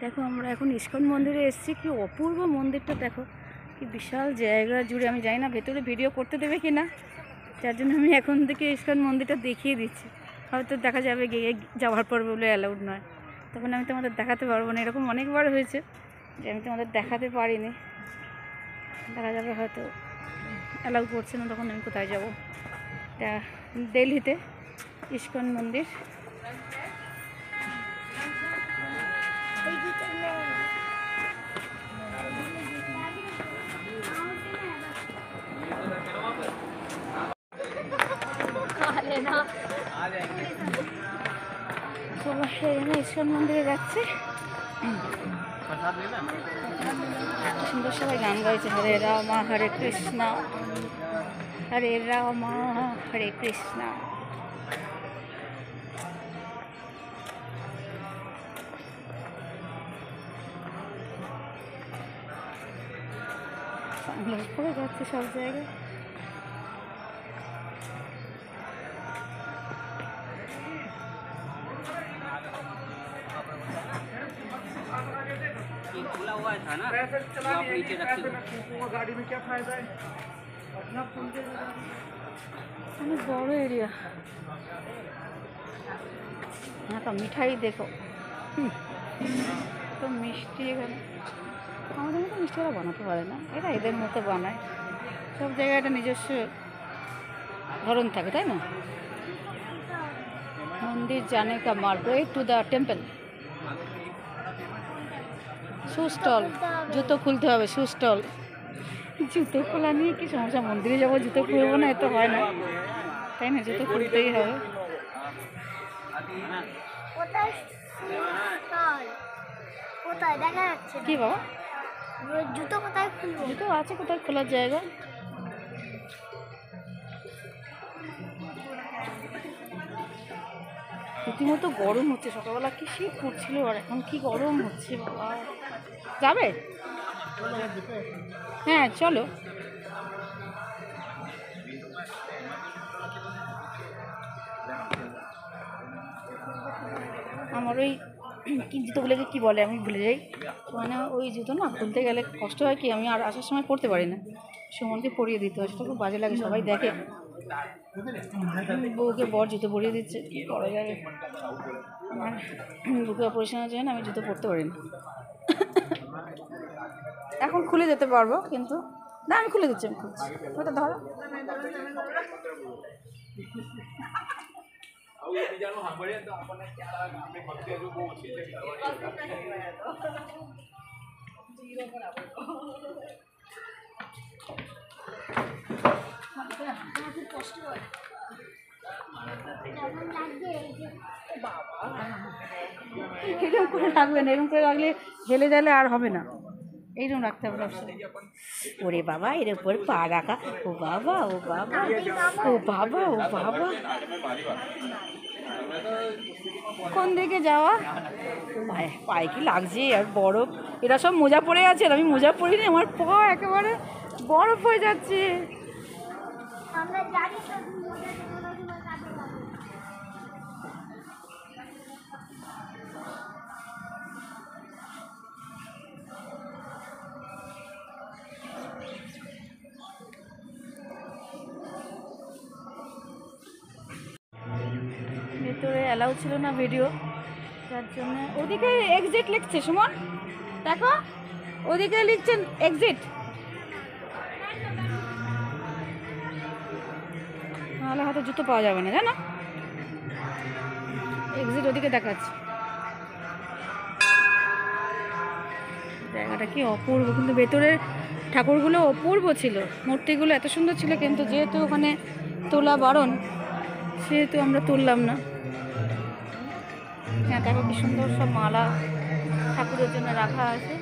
দেখো আমরা এখন ইস্কন মন্দিরে এসেছি। কি অপূর্ব মন্দিরটা দেখো, কি বিশাল জায়গা জুড়ে। আমি জানি না ভেতরে ভিডিও করতে দেবে কি না, যার জন্য আমি এখন থেকে ইস্কন মন্দিরটা দেখিয়ে দিচ্ছি। হয়তো দেখা যাবে গিয়ে যাওয়ার পর বলে অ্যালাউড নয়, তখন আমি তোমাদের দেখাতে পারবো না। এরকম অনেকবার হয়েছে যে আমি তোমাদের দেখাতে পারিনি। দেখা যাবে হয়তো অ্যালাউ করছে না, তখন আমি কোথায় যাবো। এটা দিল্লিতে ইস্কন মন্দির। ইস্কন মন্দিরে যাচ্ছে, সুন্দর সবাই গান গাইছে, হরে রামা হরে কৃষ্ণ হরে রামা হরে কৃষ্ণ। সানগ্লাস পরে যাচ্ছে সব জায়গায়। खुला हुआ था ना, आप नीचे रखते हो गाड़ी में, क्या फायदा है। অনেক বড় এরিয়া। হ্যাঁ তো মিঠাই দেখো, তো মিষ্টি। এখানে আমাদের মতো মিষ্টি ওরা বানাতে পারে না, এরা এদের মতো বানায়। সব জায়গায় একটা নিজস্ব ধরন থাকে, তাই না? মন্দির জানে কা মার্গ to the temple. Shoe stall, জুতো খুলতে হবে, শু স্টল। জুতো খোলা নিয়ে কি সমস্যা? মন্দিরে যাবো জুতো খুলবো না, এত হয় না, তাই না? জুতো খুলতেই হবে। কি বাবা, জুতো কোথায় খুলবো? জুতো আছে কোথায় খোলার জায়গা? রীতিমতো গরম হচ্ছে। সকালবেলা কি শীত করছিল, আর এখন কি গরম হচ্ছে বাবা। যাবে? হ্যাঁ চলো। আমার ওই কি জুতোগুলোকে কী বলে আমি ভুলে যাই। মানে ওই জুতো না খুলতে গেলে কষ্ট হয়, কি আমি আর আসার সময় পরতে পারি না, সুমনকে পরিয়ে দিতে হয়। সেটা খুব বাজে লাগে, সবাই দেখে। বউকে বর জুতো পরিয়ে দিচ্ছে, কী করা যাবে। আমার বুকে অপারেশন আছে না, আমি জুতো পরতে পারি না। এখন খুলে যেতে পারবো, কিন্তু না আমি খুলে দিচ্ছি, আমি খুলছি। ওটা ধরো। এরকম করে রাখবেন, এরকম করে রাখলে হেলে গেলে আর হবে না। এইরকম রাখতে হবে সবসময়। ওরে বাবা, এর উপর পা রাখা। ও বাবা, ও বাবা, ও বাবা, ও বাবা। কোন দিকে যাওয়া? পায়ে পায়ে কি লাগছে, আর বরফ। এরা সব মোজা পরে আছে, আর আমি মোজা পরিনি, আমার পা একেবারে বরফ হয়ে যাচ্ছে। আমরা জানি তো ভেতরে অ্যালাউ ছিল না ভিডিও, যার জন্য। ওদিকে এক্সিট লিখছে সুমন, দেখো ওদিকে লিখছেন এক্সিট। নাহলে হয়তো জুতো পাওয়া যাবে না, জানো। এক্সিট ওদিকে দেখাচ্ছে। জায়গাটা কি অপূর্ব, কিন্তু ভেতরের ঠাকুরগুলো অপূর্ব ছিল, মূর্তিগুলো এত সুন্দর ছিল, কিন্তু যেহেতু ওখানে তোলা বারণ, সেহেতু আমরা তুললাম না। হ্যাঁ দেখো কি সুন্দর সব মালা ঠাকুরের জন্য রাখা আছে।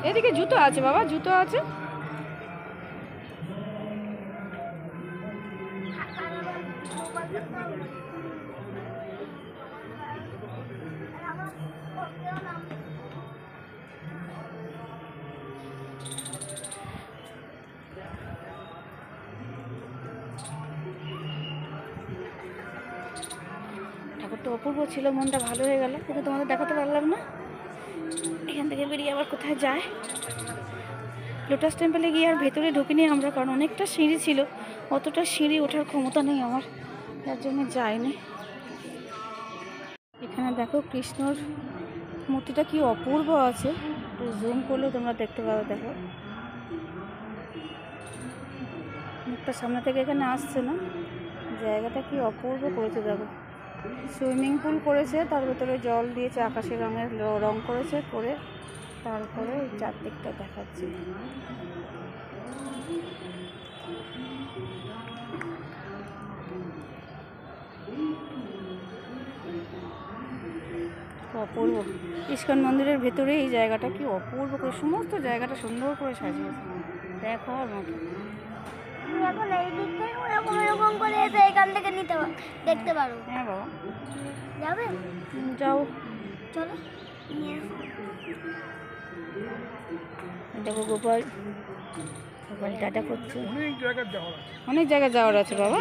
এদিকে জুতো আছে বাবা, জুতো আছে। ঠাকুরটা অপূর্ব ছিল, মনটা ভালো হয়ে গেল, কিন্তু তোমাদের দেখাতে পারলাম না। এখান থেকে বেরিয়ে আবার কোথায় যায়? লোটাস টেম্পলে গিয়ে আর ভেতরে ঢুকিনি আমরা, কারণ অনেকটা সিঁড়ি ছিল, অতটা সিঁড়ি ওঠার ক্ষমতা নেই আমার, তার জন্য যাইনি। এখানে দেখো কৃষ্ণর মূর্তিটা কি অপূর্ব আছে, একটু জুম করলে তোমরা দেখতে পাবে। দেখো মুখটা সামনে থেকে এখানে আসছে না, জায়গাটা কি অপূর্ব করেছে। দেখো সুইমিং পুল করেছে, তার ভেতরে জল দিয়েছে, আকাশি রঙের রং করেছে, করে তারপরে এই চারদিকটা দেখাচ্ছে। অপূর্ব। ইস্কন মন্দিরের ভেতরে এই জায়গাটা কি অপূর্ব করে, সমস্ত জায়গাটা সুন্দর করে সাজিয়েছে, দেখার মতো। তুমি এখন এই দিক থেকে এরকম এরকম করে এসে এখান থেকে দেখতে পারো। হ্যাঁ বাবা, যাবে? যাও। চলো নিয়ে আসো। দেখো গোপাল, গোপাল টাটা করছে। অনেক জায়গায় যাওয়ার আছে। অনেক জায়গায় যাওয়ার আছে বাবা।